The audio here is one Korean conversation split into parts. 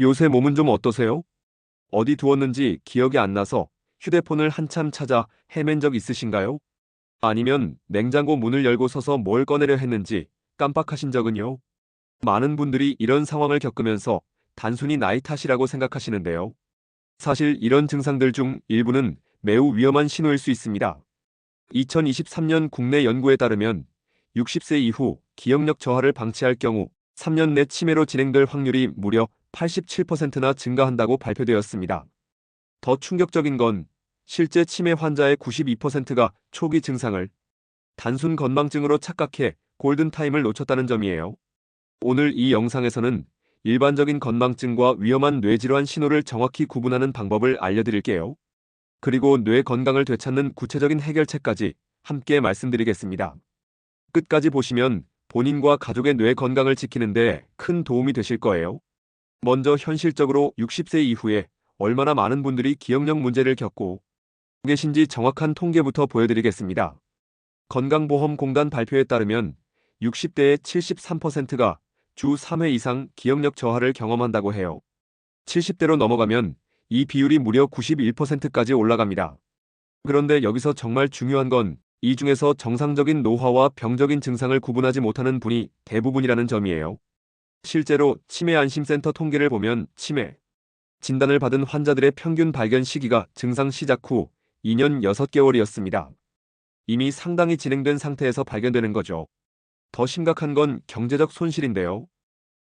요새 몸은 좀 어떠세요? 어디 두었는지 기억이 안 나서 휴대폰을 한참 찾아 헤맨 적 있으신가요? 아니면 냉장고 문을 열고 서서 뭘 꺼내려 했는지 깜빡하신 적은요? 많은 분들이 이런 상황을 겪으면서 단순히 나이 탓이라고 생각하시는데요. 사실 이런 증상들 중 일부는 매우 위험한 신호일 수 있습니다. 2023년 국내 연구에 따르면 60세 이후 기억력 저하를 방치할 경우 3년 내 치매로 진행될 확률이 무려 87%나 증가한다고 발표되었습니다. 더 충격적인 건 실제 치매 환자의 92%가 초기 증상을 단순 건망증으로 착각해 골든타임을 놓쳤다는 점이에요. 오늘 이 영상에서는 일반적인 건망증과 위험한 뇌질환 신호를 정확히 구분하는 방법을 알려드릴게요. 그리고 뇌 건강을 되찾는 구체적인 해결책까지 함께 말씀드리겠습니다. 끝까지 보시면 본인과 가족의 뇌 건강을 지키는 데 큰 도움이 되실 거예요. 먼저 현실적으로 60세 이후에 얼마나 많은 분들이 기억력 문제를 겪고 계신지 정확한 통계부터 보여드리겠습니다. 건강보험공단 발표에 따르면 60대의 73%가 주 3회 이상 기억력 저하를 경험한다고 해요. 70대로 넘어가면 이 비율이 무려 91%까지 올라갑니다. 그런데 여기서 정말 중요한 건 이 중에서 정상적인 노화와 병적인 증상을 구분하지 못하는 분이 대부분이라는 점이에요. 실제로 치매 안심센터 통계를 보면 치매 진단을 받은 환자들의 평균 발견 시기가 증상 시작 후 2년 6개월이었습니다. 이미 상당히 진행된 상태에서 발견되는 거죠. 더 심각한 건 경제적 손실인데요.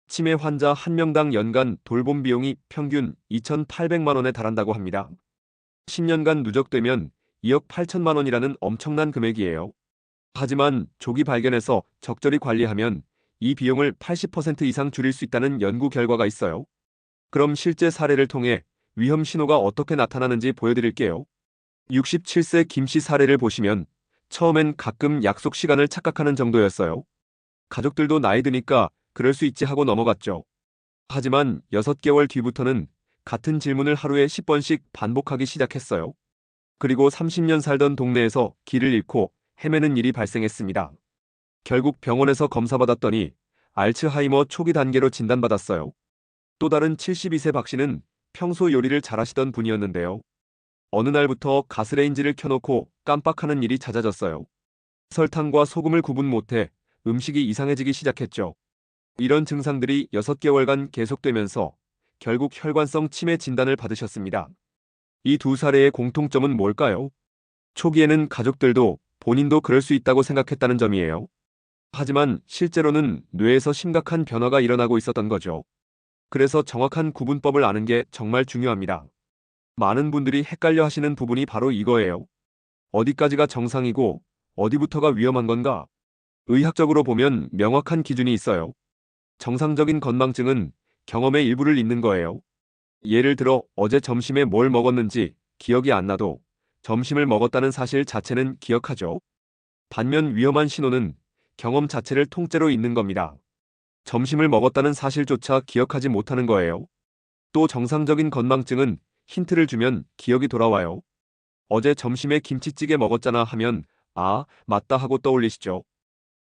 치매 환자 한 명당 연간 돌봄 비용이 평균 2,800만 원에 달한다고 합니다. 10년간 누적되면 2억 8천만 원이라는 엄청난 금액이에요. 하지만 조기 발견해서 적절히 관리하면 이 비용을 80% 이상 줄일 수 있다는 연구 결과가 있어요. 그럼 실제 사례를 통해 위험 신호가 어떻게 나타나는지 보여드릴게요. 67세 김 씨 사례를 보시면 처음엔 가끔 약속 시간을 착각하는 정도였어요. 가족들도 나이 드니까 그럴 수 있지 하고 넘어갔죠. 하지만 6개월 뒤부터는 같은 질문을 하루에 10번씩 반복하기 시작했어요. 그리고 30년 살던 동네에서 길을 잃고 헤매는 일이 발생했습니다. 결국 병원에서 검사받았더니 알츠하이머 초기 단계로 진단받았어요. 또 다른 72세 박 씨는 평소 요리를 잘하시던 분이었는데요. 어느 날부터 가스레인지를 켜놓고 깜빡하는 일이 잦아졌어요. 설탕과 소금을 구분 못해 음식이 이상해지기 시작했죠. 이런 증상들이 6개월간 계속되면서 결국 혈관성 치매 진단을 받으셨습니다. 이 두 사례의 공통점은 뭘까요? 초기에는 가족들도 본인도 그럴 수 있다고 생각했다는 점이에요. 하지만 실제로는 뇌에서 심각한 변화가 일어나고 있었던 거죠. 그래서 정확한 구분법을 아는 게 정말 중요합니다. 많은 분들이 헷갈려 하시는 부분이 바로 이거예요. 어디까지가 정상이고 어디부터가 위험한 건가? 의학적으로 보면 명확한 기준이 있어요. 정상적인 건망증은 경험의 일부를 잊는 거예요. 예를 들어 어제 점심에 뭘 먹었는지 기억이 안 나도 점심을 먹었다는 사실 자체는 기억하죠. 반면 위험한 신호는 경험 자체를 통째로 잊는 겁니다. 점심을 먹었다는 사실조차 기억하지 못하는 거예요. 또 정상적인 건망증은 힌트를 주면 기억이 돌아와요. 어제 점심에 김치찌개 먹었잖아 하면 아, 맞다 하고 떠올리시죠.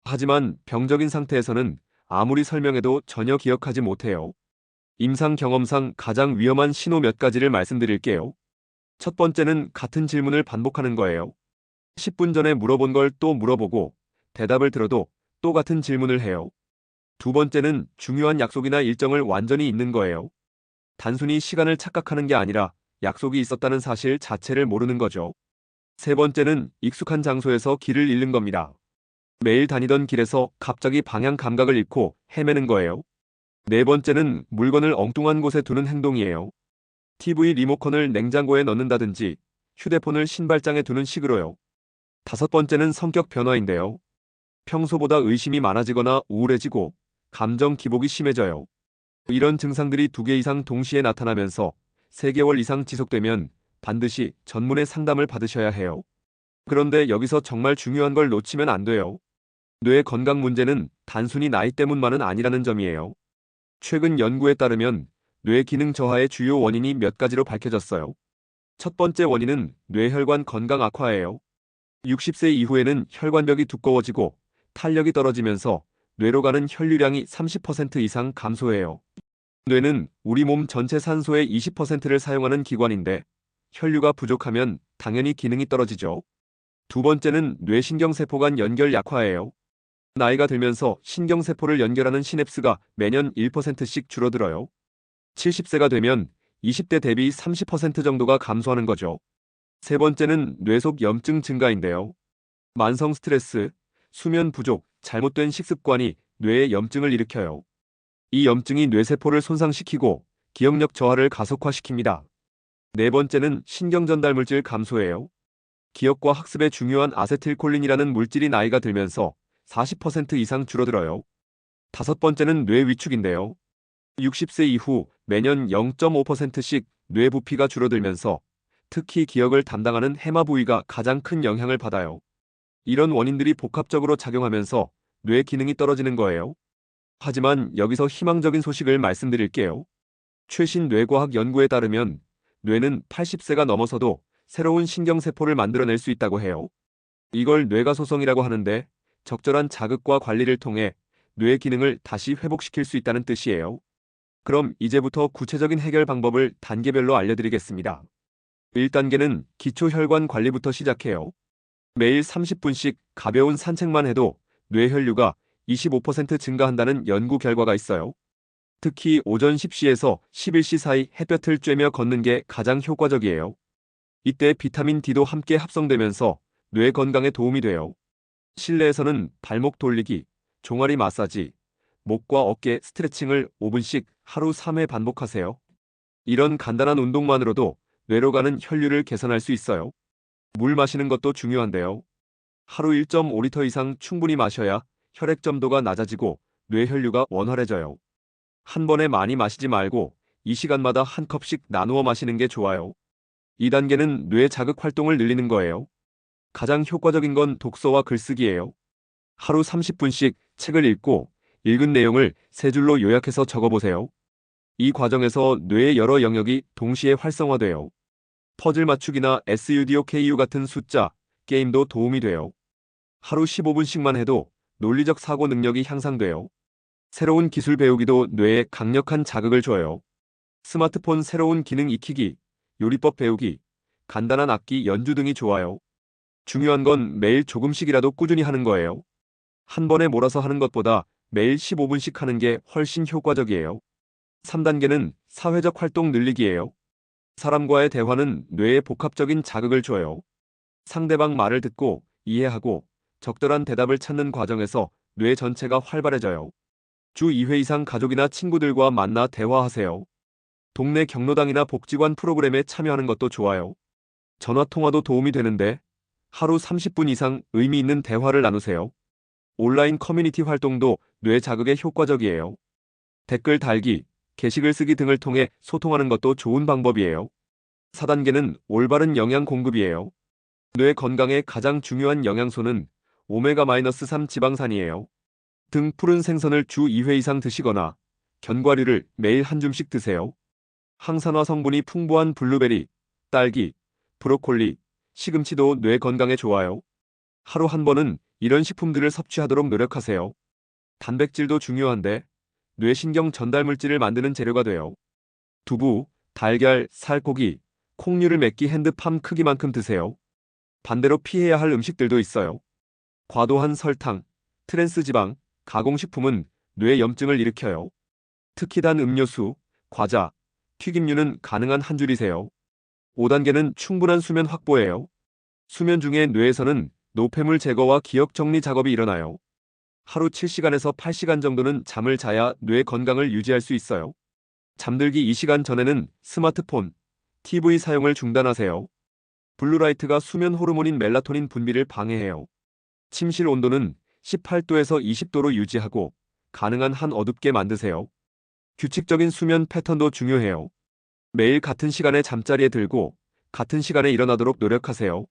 하지만 병적인 상태에서는 아무리 설명해도 전혀 기억하지 못해요. 임상 경험상 가장 위험한 신호 몇 가지를 말씀드릴게요. 첫 번째는 같은 질문을 반복하는 거예요. 10분 전에 물어본 걸 또 물어보고 대답을 들어도 또 같은 질문을 해요. 두 번째는 중요한 약속이나 일정을 완전히 잊는 거예요. 단순히 시간을 착각하는 게 아니라 약속이 있었다는 사실 자체를 모르는 거죠. 세 번째는 익숙한 장소에서 길을 잃는 겁니다. 매일 다니던 길에서 갑자기 방향 감각을 잃고 헤매는 거예요. 네 번째는 물건을 엉뚱한 곳에 두는 행동이에요. TV 리모컨을 냉장고에 넣는다든지 휴대폰을 신발장에 두는 식으로요. 다섯 번째는 성격 변화인데요. 평소보다 의심이 많아지거나 우울해지고 감정 기복이 심해져요. 이런 증상들이 2개 이상 동시에 나타나면서 3개월 이상 지속되면 반드시 전문의 상담을 받으셔야 해요. 그런데 여기서 정말 중요한 걸 놓치면 안 돼요. 뇌 건강 문제는 단순히 나이 때문만은 아니라는 점이에요. 최근 연구에 따르면 뇌 기능 저하의 주요 원인이 몇 가지로 밝혀졌어요. 첫 번째 원인은 뇌혈관 건강 악화예요. 60세 이후에는 혈관벽이 두꺼워지고 탄력이 떨어지면서 뇌로 가는 혈류량이 30% 이상 감소해요. 뇌는 우리 몸 전체 산소의 20%를 사용하는 기관인데 혈류가 부족하면 당연히 기능이 떨어지죠. 두 번째는 뇌신경세포 간 연결 약화예요. 나이가 들면서 신경세포를 연결하는 시냅스가 매년 1%씩 줄어들어요. 70세가 되면 20대 대비 30% 정도가 감소하는 거죠. 세 번째는 뇌속 염증 증가인데요. 만성 스트레스, 수면 부족, 잘못된 식습관이 뇌에 염증을 일으켜요. 이 염증이 뇌세포를 손상시키고 기억력 저하를 가속화시킵니다. 네 번째는 신경전달물질 감소예요. 기억과 학습에 중요한 아세틸콜린이라는 물질이 나이가 들면서 40% 이상 줄어들어요. 다섯 번째는 뇌 위축인데요. 60세 이후 매년 0.5%씩 뇌 부피가 줄어들면서 특히 기억을 담당하는 해마 부위가 가장 큰 영향을 받아요. 이런 원인들이 복합적으로 작용하면서 뇌 기능이 떨어지는 거예요. 하지만 여기서 희망적인 소식을 말씀드릴게요. 최신 뇌과학 연구에 따르면 뇌는 80세가 넘어서도 새로운 신경세포를 만들어낼 수 있다고 해요. 이걸 뇌가소성이라고 하는데 적절한 자극과 관리를 통해 뇌 기능을 다시 회복시킬 수 있다는 뜻이에요. 그럼 이제부터 구체적인 해결 방법을 단계별로 알려드리겠습니다. 1단계는 기초혈관 관리부터 시작해요. 매일 30분씩 가벼운 산책만 해도 뇌혈류가 25% 증가한다는 연구 결과가 있어요. 특히 오전 10시에서 11시 사이 햇볕을 쬐며 걷는 게 가장 효과적이에요. 이때 비타민 D도 함께 합성되면서 뇌 건강에 도움이 돼요. 실내에서는 발목 돌리기, 종아리 마사지, 목과 어깨 스트레칭을 5분씩 하루 3회 반복하세요. 이런 간단한 운동만으로도 뇌로 가는 혈류를 개선할 수 있어요. 물 마시는 것도 중요한데요. 하루 1.5리터 이상 충분히 마셔야 혈액 점도가 낮아지고 뇌혈류가 원활해져요. 한 번에 많이 마시지 말고 이 시간마다 한 컵씩 나누어 마시는 게 좋아요. 2단계는 뇌 자극 활동을 늘리는 거예요. 가장 효과적인 건 독서와 글쓰기예요. 하루 30분씩 책을 읽고 읽은 내용을 세 줄로 요약해서 적어보세요. 이 과정에서 뇌의 여러 영역이 동시에 활성화돼요. 퍼즐 맞추기나 SUDOKU 같은 숫자, 게임도 도움이 돼요. 하루 15분씩만 해도 논리적 사고 능력이 향상돼요. 새로운 기술 배우기도 뇌에 강력한 자극을 줘요. 스마트폰 새로운 기능 익히기, 요리법 배우기, 간단한 악기 연주 등이 좋아요. 중요한 건 매일 조금씩이라도 꾸준히 하는 거예요. 한 번에 몰아서 하는 것보다 매일 15분씩 하는 게 훨씬 효과적이에요. 3단계는 사회적 활동 늘리기예요. 사람과의 대화는 뇌에 복합적인 자극을 줘요. 상대방 말을 듣고 이해하고 적절한 대답을 찾는 과정에서 뇌 전체가 활발해져요. 주 2회 이상 가족이나 친구들과 만나 대화하세요. 동네 경로당이나 복지관 프로그램에 참여하는 것도 좋아요. 전화 통화도 도움이 되는데 하루 30분 이상 의미 있는 대화를 나누세요. 온라인 커뮤니티 활동도 뇌 자극에 효과적이에요. 댓글 달기, 게시글 쓰기 등을 통해 소통하는 것도 좋은 방법이에요. 4단계는 올바른 영양 공급이에요. 뇌 건강에 가장 중요한 영양소는 오메가-3 지방산이에요. 등 푸른 생선을 주 2회 이상 드시거나 견과류를 매일 한 줌씩 드세요. 항산화 성분이 풍부한 블루베리, 딸기, 브로콜리, 시금치도 뇌 건강에 좋아요. 하루 한 번은 이런 식품들을 섭취하도록 노력하세요. 단백질도 중요한데 뇌신경 전달물질을 만드는 재료가 돼요. 두부, 달걀, 살코기, 콩류를 몇 끼 핸드팜 크기만큼 드세요. 반대로 피해야 할 음식들도 있어요. 과도한 설탕, 트랜스지방, 가공식품은 뇌 염증을 일으켜요. 특히 단 음료수, 과자, 튀김류는 가능한 한 줄이세요. 5단계는 충분한 수면 확보예요. 수면 중에 뇌에서는 노폐물 제거와 기억 정리 작업이 일어나요. 하루 7시간에서 8시간 정도는 잠을 자야 뇌 건강을 유지할 수 있어요. 잠들기 2시간 전에는 스마트폰, TV 사용을 중단하세요. 블루라이트가 수면 호르몬인 멜라토닌 분비를 방해해요. 침실 온도는 18도에서 20도로 유지하고 가능한 한 어둡게 만드세요. 규칙적인 수면 패턴도 중요해요. 매일 같은 시간에 잠자리에 들고 같은 시간에 일어나도록 노력하세요.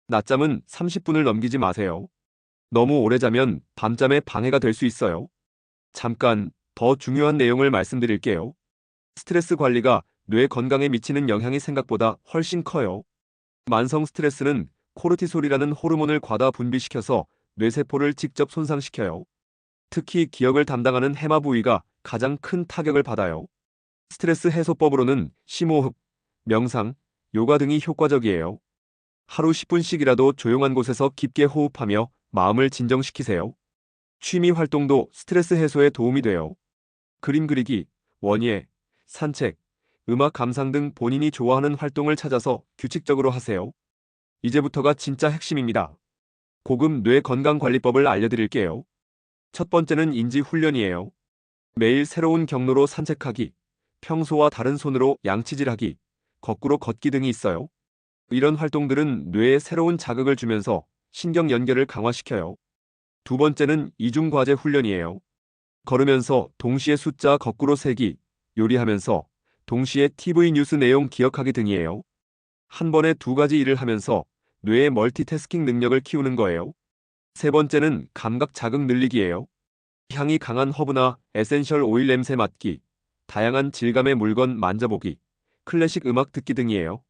낮잠은 30분을 넘기지 마세요. 너무 오래 자면 밤잠에 방해가 될 수 있어요. 잠깐 더 중요한 내용을 말씀드릴게요. 스트레스 관리가 뇌 건강에 미치는 영향이 생각보다 훨씬 커요. 만성 스트레스는 코르티솔이라는 호르몬을 과다 분비시켜서 뇌세포를 직접 손상시켜요. 특히 기억을 담당하는 해마 부위가 가장 큰 타격을 받아요. 스트레스 해소법으로는 심호흡, 명상, 요가 등이 효과적이에요. 하루 10분씩이라도 조용한 곳에서 깊게 호흡하며 마음을 진정시키세요. 취미 활동도 스트레스 해소에 도움이 돼요. 그림 그리기, 원예, 산책, 음악 감상 등 본인이 좋아하는 활동을 찾아서 규칙적으로 하세요. 이제부터가 진짜 핵심입니다. 고급 뇌 건강 관리법을 알려드릴게요. 첫 번째는 인지 훈련이에요. 매일 새로운 경로로 산책하기, 평소와 다른 손으로 양치질하기, 거꾸로 걷기 등이 있어요. 이런 활동들은 뇌에 새로운 자극을 주면서 신경 연결을 강화시켜요. 두 번째는 이중과제 훈련이에요. 걸으면서 동시에 숫자 거꾸로 세기, 요리하면서 동시에 TV 뉴스 내용 기억하기 등이에요. 한 번에 두 가지 일을 하면서 뇌의 멀티태스킹 능력을 키우는 거예요. 세 번째는 감각 자극 늘리기예요. 향이 강한 허브나 에센셜 오일 냄새 맡기, 다양한 질감의 물건 만져보기, 클래식 음악 듣기 등이에요.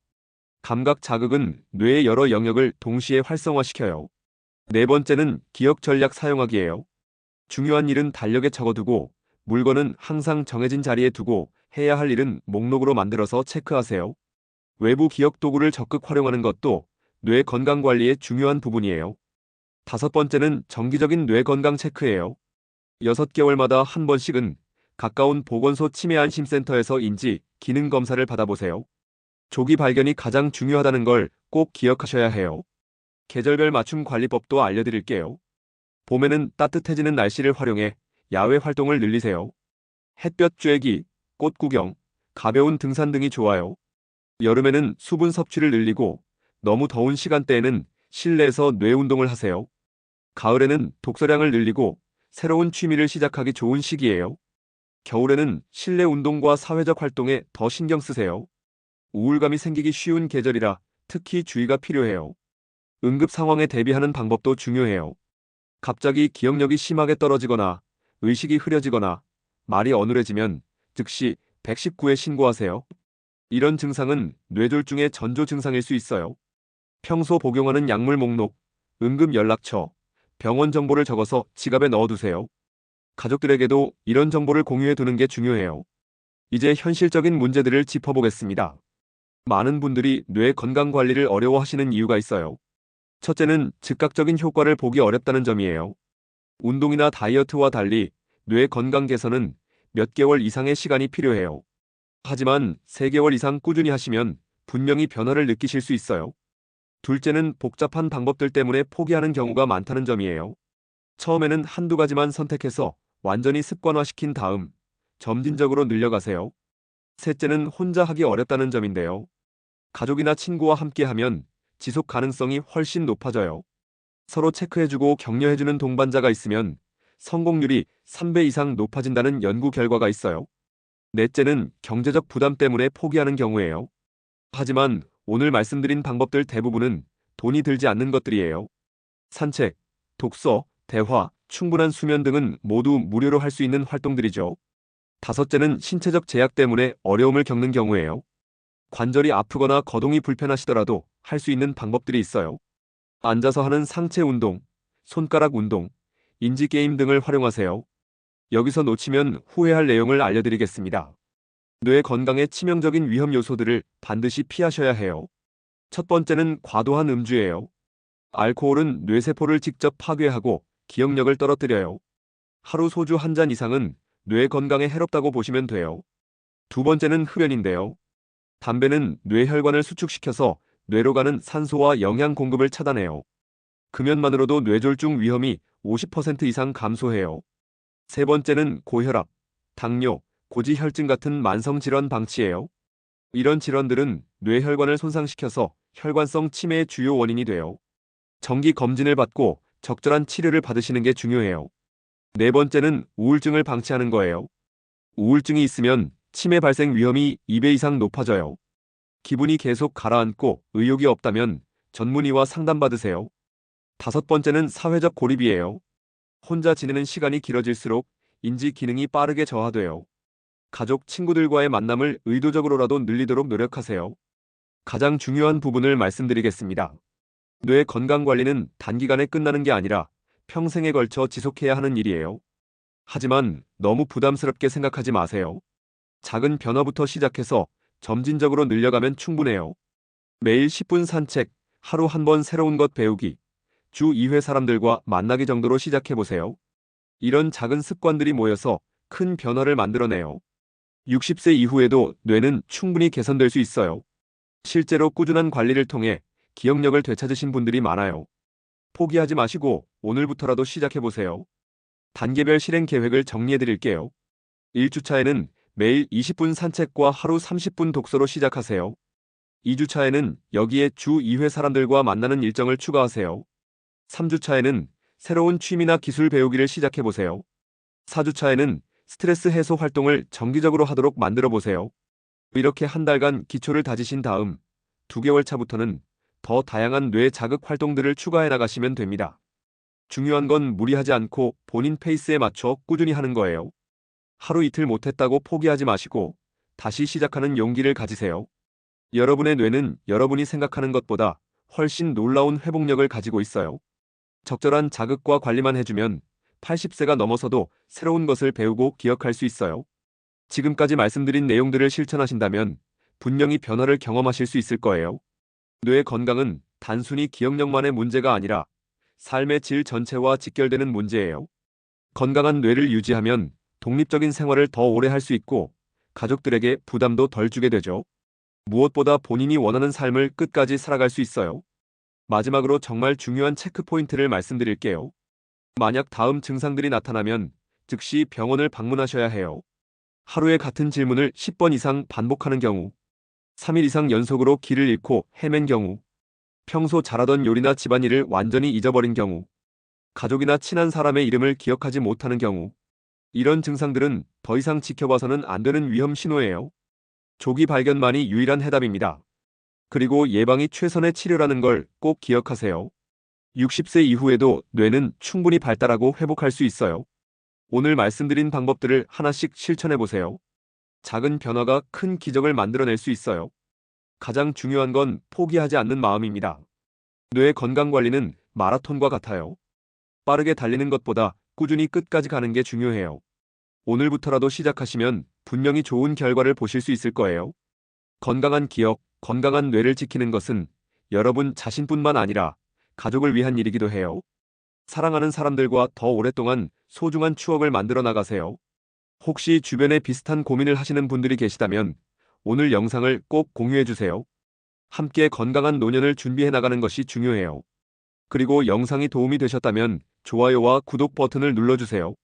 감각 자극은 뇌의 여러 영역을 동시에 활성화시켜요. 네 번째는 기억 전략 사용하기예요. 중요한 일은 달력에 적어두고, 물건은 항상 정해진 자리에 두고, 해야 할 일은 목록으로 만들어서 체크하세요. 외부 기억 도구를 적극 활용하는 것도 뇌 건강 관리의 중요한 부분이에요. 다섯 번째는 정기적인 뇌 건강 체크예요. 6개월마다 한 번씩은 가까운 보건소 치매안심센터에서 인지 기능 검사를 받아보세요. 조기 발견이 가장 중요하다는 걸 꼭 기억하셔야 해요. 계절별 맞춤 관리법도 알려드릴게요. 봄에는 따뜻해지는 날씨를 활용해 야외 활동을 늘리세요. 햇볕 쬐기, 꽃 구경, 가벼운 등산 등이 좋아요. 여름에는 수분 섭취를 늘리고 너무 더운 시간대에는 실내에서 뇌 운동을 하세요. 가을에는 독서량을 늘리고 새로운 취미를 시작하기 좋은 시기예요. 겨울에는 실내 운동과 사회적 활동에 더 신경 쓰세요. 우울감이 생기기 쉬운 계절이라 특히 주의가 필요해요. 응급 상황에 대비하는 방법도 중요해요. 갑자기 기억력이 심하게 떨어지거나 의식이 흐려지거나 말이 어눌해지면 즉시 119에 신고하세요. 이런 증상은 뇌졸중의 전조 증상일 수 있어요. 평소 복용하는 약물 목록, 응급 연락처, 병원 정보를 적어서 지갑에 넣어두세요. 가족들에게도 이런 정보를 공유해 두는 게 중요해요. 이제 현실적인 문제들을 짚어보겠습니다. 많은 분들이 뇌 건강 관리를 어려워하시는 이유가 있어요. 첫째는 즉각적인 효과를 보기 어렵다는 점이에요. 운동이나 다이어트와 달리 뇌 건강 개선은 몇 개월 이상의 시간이 필요해요. 하지만 3개월 이상 꾸준히 하시면 분명히 변화를 느끼실 수 있어요. 둘째는 복잡한 방법들 때문에 포기하는 경우가 많다는 점이에요. 처음에는 한두 가지만 선택해서 완전히 습관화시킨 다음 점진적으로 늘려가세요. 셋째는 혼자 하기 어렵다는 점인데요. 가족이나 친구와 함께하면 지속 가능성이 훨씬 높아져요. 서로 체크해주고 격려해주는 동반자가 있으면 성공률이 3배 이상 높아진다는 연구 결과가 있어요. 넷째는 경제적 부담 때문에 포기하는 경우예요. 하지만 오늘 말씀드린 방법들 대부분은 돈이 들지 않는 것들이에요. 산책, 독서, 대화, 충분한 수면 등은 모두 무료로 할 수 있는 활동들이죠. 다섯째는 신체적 제약 때문에 어려움을 겪는 경우예요. 관절이 아프거나 거동이 불편하시더라도 할 수 있는 방법들이 있어요. 앉아서 하는 상체 운동, 손가락 운동, 인지 게임 등을 활용하세요. 여기서 놓치면 후회할 내용을 알려드리겠습니다. 뇌 건강에 치명적인 위험 요소들을 반드시 피하셔야 해요. 첫 번째는 과도한 음주예요. 알코올은 뇌세포를 직접 파괴하고 기억력을 떨어뜨려요. 하루 소주 한 잔 이상은 뇌 건강에 해롭다고 보시면 돼요. 두 번째는 흡연인데요. 담배는 뇌혈관을 수축시켜서 뇌로 가는 산소와 영양 공급을 차단해요. 금연만으로도 뇌졸중 위험이 50% 이상 감소해요. 세 번째는 고혈압, 당뇨, 고지혈증 같은 만성질환 방치예요. 이런 질환들은 뇌혈관을 손상시켜서 혈관성 치매의 주요 원인이 돼요. 정기 검진을 받고 적절한 치료를 받으시는 게 중요해요. 네 번째는 우울증을 방치하는 거예요. 우울증이 있으면 치매 발생 위험이 2배 이상 높아져요. 기분이 계속 가라앉고 의욕이 없다면 전문의와 상담받으세요. 다섯 번째는 사회적 고립이에요. 혼자 지내는 시간이 길어질수록 인지 기능이 빠르게 저하돼요. 가족, 친구들과의 만남을 의도적으로라도 늘리도록 노력하세요. 가장 중요한 부분을 말씀드리겠습니다. 뇌 건강 관리는 단기간에 끝나는 게 아니라 평생에 걸쳐 지속해야 하는 일이에요. 하지만 너무 부담스럽게 생각하지 마세요. 작은 변화부터 시작해서 점진적으로 늘려가면 충분해요. 매일 10분 산책, 하루 한 번 새로운 것 배우기, 주 2회 사람들과 만나기 정도로 시작해보세요. 이런 작은 습관들이 모여서 큰 변화를 만들어내요. 60세 이후에도 뇌는 충분히 개선될 수 있어요. 실제로 꾸준한 관리를 통해 기억력을 되찾으신 분들이 많아요. 포기하지 마시고 오늘부터라도 시작해보세요. 단계별 실행 계획을 정리해드릴게요. 1주차에는 매일 20분 산책과 하루 30분 독서로 시작하세요. 2주차에는 여기에 주 2회 사람들과 만나는 일정을 추가하세요. 3주차에는 새로운 취미나 기술 배우기를 시작해보세요. 4주차에는 스트레스 해소 활동을 정기적으로 하도록 만들어보세요. 이렇게 한 달간 기초를 다지신 다음 2개월 차부터는 더 다양한 뇌 자극 활동들을 추가해 나가시면 됩니다. 중요한 건 무리하지 않고 본인 페이스에 맞춰 꾸준히 하는 거예요. 하루 이틀 못했다고 포기하지 마시고 다시 시작하는 용기를 가지세요. 여러분의 뇌는 여러분이 생각하는 것보다 훨씬 놀라운 회복력을 가지고 있어요. 적절한 자극과 관리만 해주면 80세가 넘어서도 새로운 것을 배우고 기억할 수 있어요. 지금까지 말씀드린 내용들을 실천하신다면 분명히 변화를 경험하실 수 있을 거예요. 뇌 건강은 단순히 기억력만의 문제가 아니라 삶의 질 전체와 직결되는 문제예요. 건강한 뇌를 유지하면 독립적인 생활을 더 오래 할 수 있고 가족들에게 부담도 덜 주게 되죠. 무엇보다 본인이 원하는 삶을 끝까지 살아갈 수 있어요. 마지막으로 정말 중요한 체크 포인트를 말씀드릴게요. 만약 다음 증상들이 나타나면 즉시 병원을 방문하셔야 해요. 하루에 같은 질문을 10번 이상 반복하는 경우, 3일 이상 연속으로 길을 잃고 헤맨 경우, 평소 잘하던 요리나 집안일을 완전히 잊어버린 경우, 가족이나 친한 사람의 이름을 기억하지 못하는 경우, 이런 증상들은 더 이상 지켜봐서는 안 되는 위험 신호예요. 조기 발견만이 유일한 해답입니다. 그리고 예방이 최선의 치료라는 걸 꼭 기억하세요. 60세 이후에도 뇌는 충분히 발달하고 회복할 수 있어요. 오늘 말씀드린 방법들을 하나씩 실천해보세요. 작은 변화가 큰 기적을 만들어낼 수 있어요. 가장 중요한 건 포기하지 않는 마음입니다. 뇌 건강 관리는 마라톤과 같아요. 빠르게 달리는 것보다 꾸준히 끝까지 가는 게 중요해요. 오늘부터라도 시작하시면 분명히 좋은 결과를 보실 수 있을 거예요. 건강한 기억, 건강한 뇌를 지키는 것은 여러분 자신뿐만 아니라 가족을 위한 일이기도 해요. 사랑하는 사람들과 더 오랫동안 소중한 추억을 만들어 나가세요. 혹시 주변에 비슷한 고민을 하시는 분들이 계시다면 오늘 영상을 꼭 공유해 주세요. 함께 건강한 노년을 준비해 나가는 것이 중요해요. 그리고 영상이 도움이 되셨다면 좋아요와 구독 버튼을 눌러주세요.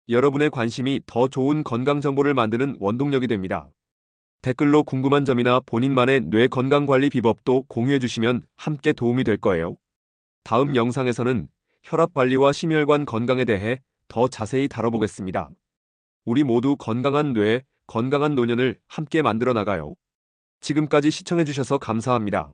여러분의 관심이 더 좋은 건강 정보를 만드는 원동력이 됩니다. 댓글로 궁금한 점이나 본인만의 뇌 건강 관리 비법도 공유해 주시면 함께 도움이 될 거예요. 다음 영상에서는 혈압 관리와 심혈관 건강에 대해 더 자세히 다뤄보겠습니다. 우리 모두 건강한 뇌, 건강한 노년을 함께 만들어 나가요. 지금까지 시청해 주셔서 감사합니다.